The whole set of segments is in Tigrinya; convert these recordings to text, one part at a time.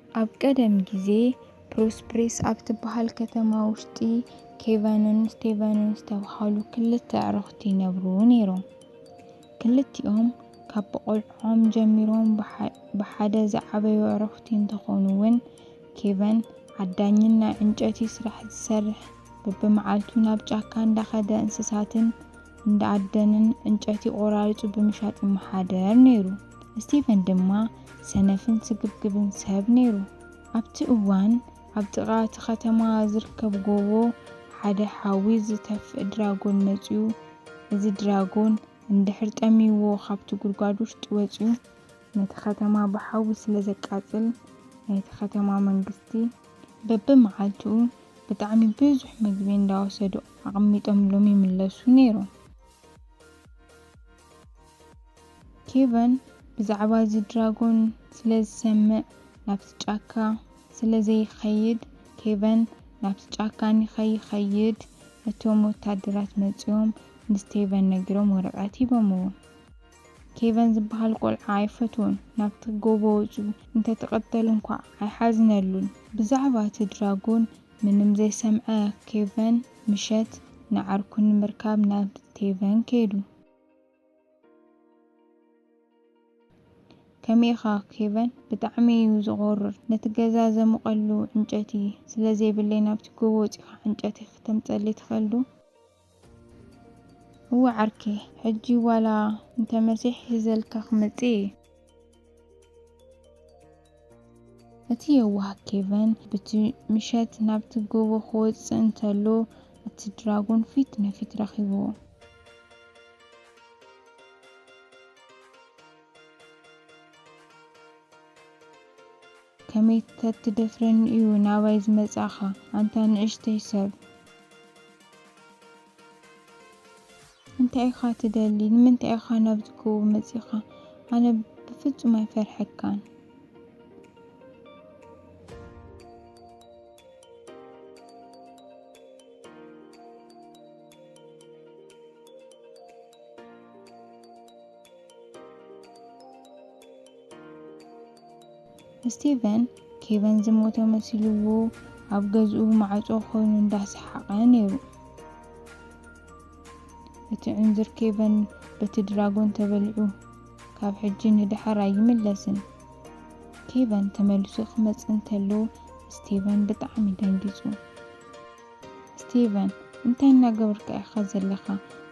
ኣብ ቀደም ጊዜ ፕሮስፕሬስ ኣብ ትበሃል ከተማ ውሽጢ ኬቨንን ስቴቨንን ዝተባሃሉ ክልተ ኣዕርኽቲ ይነብሩ ነይሮም። ክልቲኦም ካብ ቆልዖም ጀሚሮም ብሓደ ዝዓበዩ ኣዕርኽቲ እንትኾኑ እውን ኬቨን ዓዳኝን ናይ ዕንጨይቲ ስራሕ ዝሰርሕ በብመዓልቱ ናብ ጫካ እንዳኸደ እንስሳትን እንዳዓደንን ዕንጨይቲ ቆራሪፁ ብምሻጥ ይመሓደር ነይሩ። ስቲቨን ድማ ሰነፍን ስግብግብን ሰብ ነይሩ። ኣብቲ እዋን ኣብ ጥቓ እቲ ከተማ ዝርከብ ጎቦ ሓደ ሓዊ ዝተፍእ ድራጎን መፂኡ። እዚ ድራጎን እንድሕር ጠሚዎ ካብቲ ጉድጓድ ውሽጢ ወፂኡ ነቲ ከተማ ብሓዊ ስለ ዘቃፅል ናይቲ ከተማ መንግስቲ በብመዓልቱ ብጣዕሚ ብዙሕ ምግቢ እንዳወሰዱ ኣቐሚጦምሎም ይምለሱ ነይሮም። ኬቨን ብዛዕባ እዚ ድራጎን ስለ ዝሰምዕ ናብቲ ጫካ ስለ ዘይኸይድ ኬቨን ናብቲ ጫካ ንኸይኸይድ እቶም ወታደራት መፂኦም ንስቴቨን ነጊሮም ወረቐት ሂቦምዎ። ኬቨን ዝበሃል ቆልዓ ኣይፈትዎን። ናብቲ ጎቦ ወፂኡ እንተተቐተል እንኳ ኣይሓዝነሉን። ብዛዕባ እቲ ድራጎን ምንም ዘይሰምዐ ኬቨን ምሸት ንዓርኩ ንምርካብ ናብ ስቴቨን ከይዱ። ከመይ ኢኻ ኬቨን? ብጣዕሚ እዩ ዝغርር። ነቲ ገዛ ዘሙቐሉ ዕንጨይቲ ስለ ዘይብለይ ናብቲ ጎቦ ወፂኻ ዕንጨይቲ ከተምፅኣለይ ትኽእል ዶ? እዋ ዓርኬ ሕጂ ዋላ እንተመሲሕ ሒዘልካ ክመፅእ እየ። እቲ የዋህ ኬቨን በቲ ምሸት ናብቲ ጎቦ ክወፅእ እንተሎ እቲ ድራጎን ፊት ንፊት ረኺብዎ። ከመይ ተትደፍረኒ እዩ ናባይ ዝመጻኻ ኣንታ ንእሽተይ ሰብ? እንታይ ኢኻ ትደሊ? ንምንታይ ኢኻ ናብዚ ጎቦ መፂኻ? ኣነ ብፍጹም ኣይፈርሐካን። ስቲቨን ኬቨን ዝሞተ መሲልዎ ኣብ ገዝኡ ማዕጾ ኮይኑ እንዳሰሓቐ ነይሩ። እቲ ዕንዝር ኬቨን በቲ ድራጎን ተበሊዑ ካብ ሕጂ ንድሕር ኣይምለስን። ኬቨን ተመልሱ ክመፅእ እንተሎ ስቲቨን ብጣዕሚ ደንጊጹ። ስቲቨን እንታይ እናገበርካ ኢኻ ዘለኻ?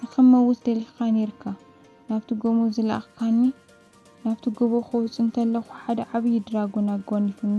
ንኽመውት ደሊኻ ነይርካ። ናብቲ ጎሞ ዝለኣኽካኒ? ናብቲ ጎቦ ክወፅእ እንተለኹ ሓደ ዓብይ ድራጎን ኣጓኒፉኒ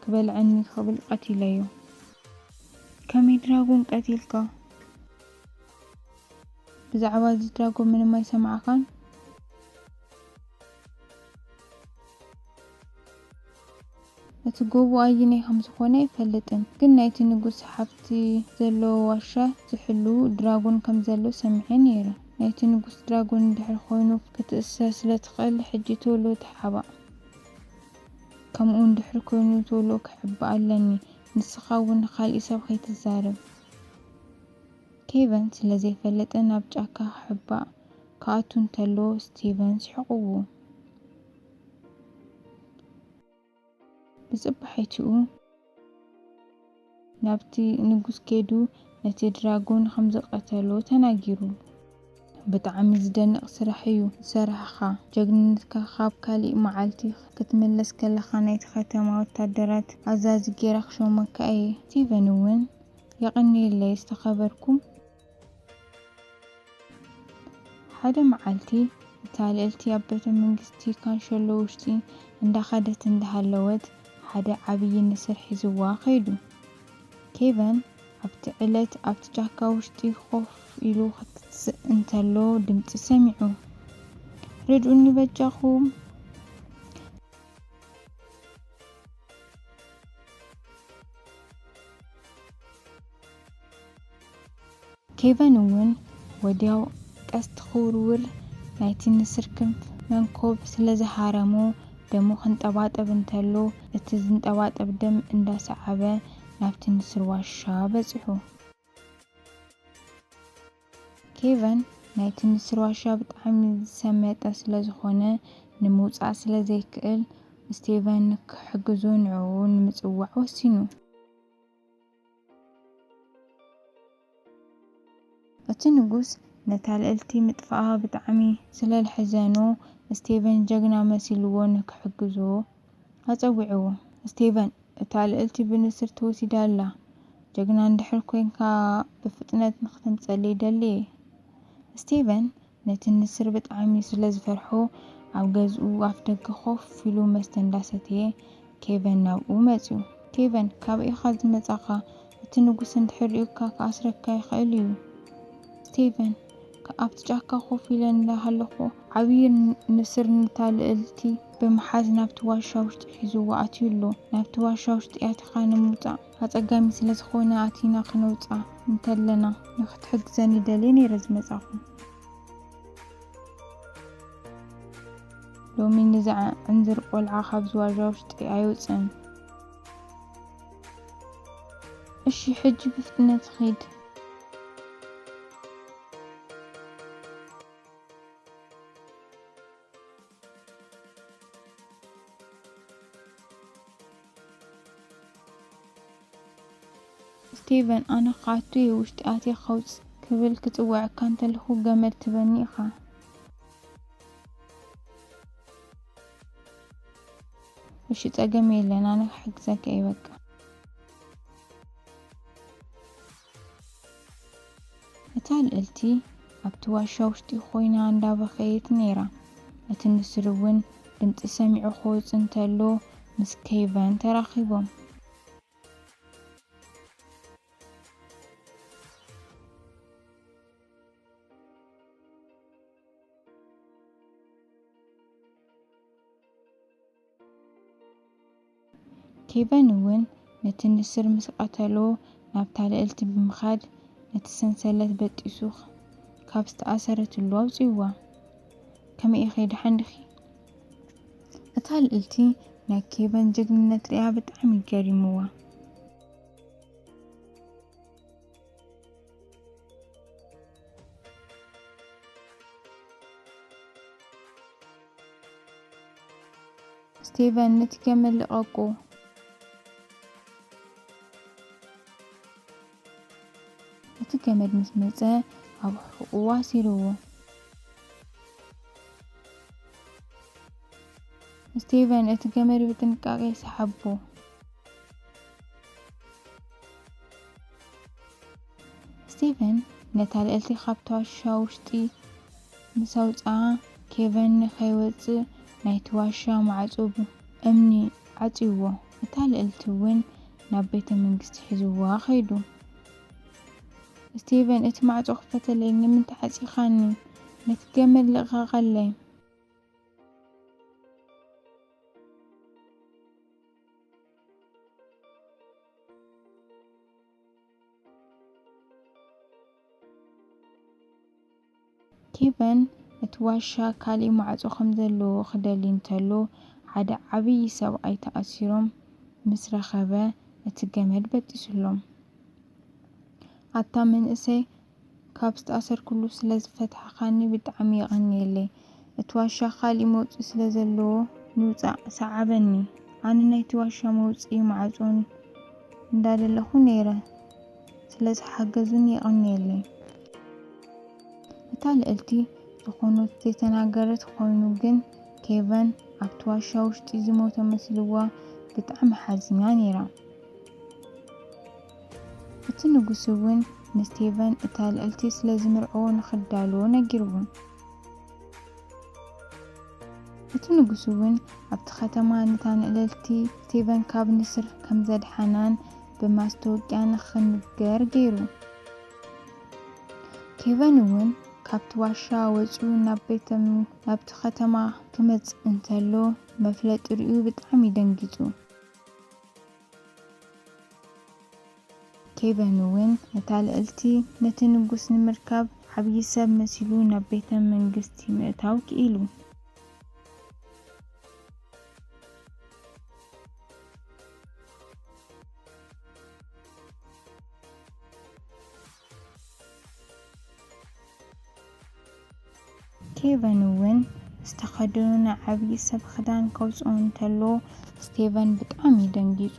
ክበልዐኒ ክብል ቀቲለዮ። ከመይ ድራጎን ቀቲልካ? ብዛዕባ እዚ ድራጎን ምንም ኣይሰማዕካን? እቲ ጎቦ ኣየናይ ከም ዝኾነ ኣይፈልጥን፣ ግን ናይቲ ንጉስ ሓፍቲ ዘለዎ ዋሻ ዝሕሉ ድራጎን ከም ዘሎ ሰሚዐ ነይረ። ናይቲ ንጉስ ድራጎን እንድሕር ኮይኑ ክትእሰር ስለ ትኽእል ሕጂ ቶሎ ተሓባእ። ከምኡ እንድሕር ኮይኑ ቶሎ ክሕባእ ኣለኒ። ንስኻ እውን ንኻልእ ሰብ ከይትዛረብ። ኬቨን ስለ ዘይፈለጠ ናብ ጫካ ክሕባእ ክኣቱ እንተሎ ስቲቨን ስሕቕዎ። ብፅባሒትኡ ናብቲ ንጉስ ከይዱ ነቲ ድራጎን ከም ዝቐተሎ ተናጊሩ። ብጣዕሚ ዝደንቕ ስራሕ እዩ ዝሰርሕኻ። ጀግንነትካ ካብ ካሊእ መዓልቲ ክትምለስ ከለኻ ናይቲ ከተማ ወታደራት ኣዛዚ ጌራ ክሾመካ እየ። ስቲቨን እውን የቐኒለይ ዝተኸበርኩም። ሓደ መዓልቲ እታ ልዕልቲ ኣብ ቤተ መንግስቲ ካንሸሎ ውሽጢ እንዳኸደት እንዳሃለወት ሓደ ዓብይ ንስር ሒዝዋ ከይዱ። ኬቨን ኣብቲ ዕለት ኣብቲ ጫካ ውሽጢ ኮፍ ኢሉ ክትስእ እንተሎ ድምፂ ሰሚዑ። ርድኡኒ በጃኹም? ኬቨን እውን ወዲያው ቀስቲ ክውርውር ናይቲ ንስር ክንፍ መንኮብ ስለ ዝሃረሞ ደሙ ክንጠባጠብ እንተሎ እቲ ዝንጠባጠብ ደም እንዳሰዓበ ናብቲ ንስር ዋሻ በፂሑ። ኬቨን ናይቲ ንስር ዋሻ ብጣዕሚ ዝሰመጠ ስለ ዝኾነ ንምውፃእ ስለ ዘይክእል ስቴቨን ክሕግዞ ንዕኡ ንምፅዋዕ ወሲኑ። እቲ ንጉስ ነታ ልዕልቲ ምጥፋኣ ብጣዕሚ ስለልሕዘኖ ስቴቨን ጀግና መሲልዎ ንክሕግዞ ኣፀዊዕዎ። ስቴቨን እታ ልዕልቲ ብንስር ተወሲዳ ኣላ፣ ጀግና እንድሕር ኮንካ ብፍጥነት ንክተምፅአሊ ይደሊ እየ። ስቴቨን ነቲ ንስር ብጣዕሚ ስለዝፈርሖ ኣብ ገዝኡ ኣፍ ደገ ኮፍ ኢሉ መስተ እንዳሰተየ ኬቨን ናብኡ መፅዩ። ኬቨን ካብ ኢኻ ዝመፃኻ እቲ ንጉስ እንድሕር ሪኡካ ክኣስረካ ይኽእል እዩ። ስቴቨን ኣብቲ ጫካ ኮፍ ኢለ እንዳሃለኹ ዓብይ ንስር ነታ ልዕልቲ ብምሓዝ ናብቲ ዋሻ ውሽጢ ሒዝዋ ኣትዩ ኣሎ። ናብቲ ዋሻ ውሽጢ ኣቲኻ ንምውፃእ ኣፀጋሚ ስለዝኾነ ኣቲና ክንውፃእ እንተለና ንክትሕግዘኒ ደልየ ነይረ ዝመፃኹ። ሎሚ ንዛ ዕንዝር ቆልዓ ካብዚ ዋሻ ውሽጢ ኣይወፅን። እሺ ሕጂ ብፍጥነት ኺድ። ስቴቨን ኣነ ካቱ ውሽጢ ኣትየ ከውፅ ክብል ክፅዋዕካ እንተለኹ ገመድ ትበኒ ኢኻ። እሺ ፀገም የለን ኣነ ክሕግዘካ እየ በቃ። እታ ልዕልቲ ኣብቲ ዋሻ ውሽጢ ኮይና እንዳበኸየት ነይራ። እቲ ንስር እውን ድምፂ ሰሚዑ ክወፅ እንተሎ ምስ ኬቨን ተራኺቦም። ኬቨን እውን ነቲ ንስር ምስ ቀተሎ ናብታ ልዕልቲ ብምኻድ ነቲ ሰንሰለት በጢሱ ካብ ዝተኣሰረትሉ ኣውፂዋ። ከመይ ኢኺ ድሓን ዲኺ? እታ ልዕልቲ ናይ ኬቨን ጅግንነት ሪኣ ብጣዕሚ ገሪምዋ። ስቴቨን ነቲ ገመድ ልቐቁ። እቲ ገመድ ምስ መፀ ኣብ ሕቑኡ ኣሲርዎ። ስቴቨን እቲ ገመድ ብጥንቃቄ ሰሓቦ። ስቴቨን ነታ ልዕልቲ ካብቲ ዋሻ ውሽጢ ምስ ኣውፅኣ ኬቨን ንኸይወፅእ ናይቲ ዋሻ ማዕፆ እምኒ ዓፂዎ። እታ ልዕልቲ እውን ናብ ቤተ መንግስቲ ሒዝዋ ኸይዱ። ስቴቨን እቲ ማዕፆ ክፈተለይ ንምንታይ ዓፂኻኒ? ነቲ ገመድ ልቐቐለይ። ኬቨን እቲ ዋሻ ካሊእ ማዕፆ ከም ዘለዎ ክደሊ እንተሎ ሓደ ዓብይ ሰብኣይ ተኣሲሮም ምስ ረኸበ እቲ ገመድ በጢሱሎም። ኣታ መንእሰይ ካብ ዝተኣሰርኩሉ ስለ ዝፈትሓኻኒ ብጣዕሚ ይቐኒየለይ። እቲ ዋሻ ካሊእ መውፅኢ ስለ ዘለዎ ንውፃእ ሰዓበኒ። ኣነ ናይቲ ዋሻ መውፅኢ ማዕፆን እንዳደለኹ ነይረ ስለ ዝሓገዙኒ ይቐኒየለይ። እታ ልዕልቲ ዝኾነ ዘይተናገረት ኮይኑ ግን ኬቨን ኣብቲ ዋሻ ውሽጢ ዝሞተ መስልዋ ብጣዕሚ ሓዚና ነይራ። እቲ ንጉስ እውን ንስቴቨን እታ ልዕልቲ ስለ ዝምርዖ ንክዳልዎ ነጊርዎ። እቲ ንጉስ እውን ኣብቲ ከተማ ነታ ልዕልቲ ስቴቨን ካብ ንስር ከም ዘድሓናን ብማስታወቅያ ንክንገር ገይሩ። ኬቨን እውን ካብቲ ዋሻ ወፂኡ ናብቲ ከተማ ክመፅእ እንተሎ መፍለጢ ሪኡ ብጣዕሚ ደንጊፁ። ኬቨን እውን ነታ ልዕልቲ ነቲ ንጉስ ንምርካብ ዓብይ ሰብ መሲሉ ናብ ቤተ መንግስቲ ምእታው ክኢሉ። ኬቨን እውን ዝተኸደኑ ዓብዪ ሰብ ክዳን ከውፅኡ እንተሎ ስቴቨን ብጣዕሚ ደንጊጹ።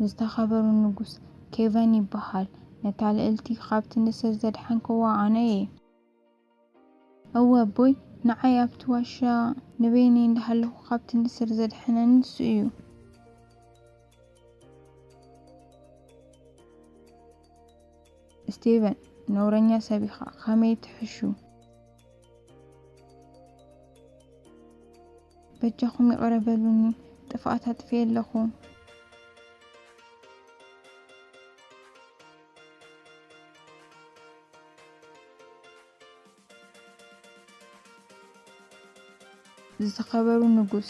ዝተኸበሩ ንጉስ ኬቨን ይበሃል። ነታ ልዕልቲ ካብቲ ንስር ዘድሓንክዋ ኣነ እየ። እወ ቦይ ንዓይ ኣብቲ ዋሻ ንበይነይ እንዳሃለኹ ካብቲ ንስር ዘድሐነኒ ንሱ እዩ። ስቴቨን ነውረኛ ሰብ ኢኻ ከመይ ትሕሹ? በጃኹም ይቕረበሉኒ ጥፍኣት ኣጥፍየ ኣለኹ። ዝተኸበሩ ንጉስ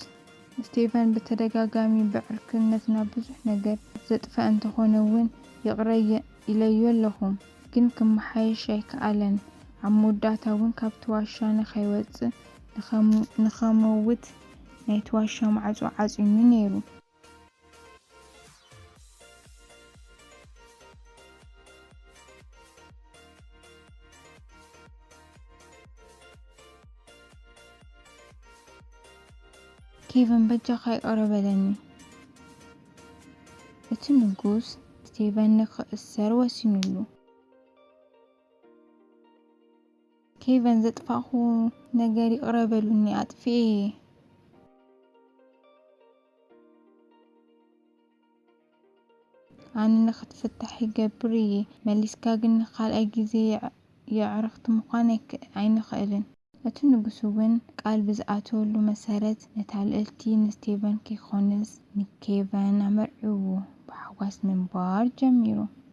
ስቴቨን በተደጋጋሚ ብዕርክነት ናብ ብዙሕ ነገር ዘጥፍአ እንተኾነ እውን ይቕረየ ኢለዩ ኣለኹ። ግን ክመሓየሽ ኣይከኣለን። ኣብ መወዳእታ እውን ካብቲ ዋሻ ንኸይወፅእ ንኸመውት ናይቲ ዋሻ ማዕጾ ዓፂኑ ነይሩ። ኬቨን በጃኻ ይቐረበለኒ። እቲ ንጉስ ስቴቨን ንኽእሰር ወሲኑሉ። ኬቨን ዘጥፋእኹ ነገር ይቕረበሉኒ ኣጥፍኤ እየ። ኣነ ንኽትፍታሕ ይገብር እየ። መሊስካ ግን ካልኣይ ግዜ የዕርኽቲ ምዃን ኣይንኽእልን። እቲ ንጉስ እውን ቃል ብዝኣተወሉ መሰረት ነታ ልዕልቲ ንስቴቨን ከይኮነስ ንኬቨን ኣመርዒዎ ብሓጓስ ምንባር ጀሚሩ።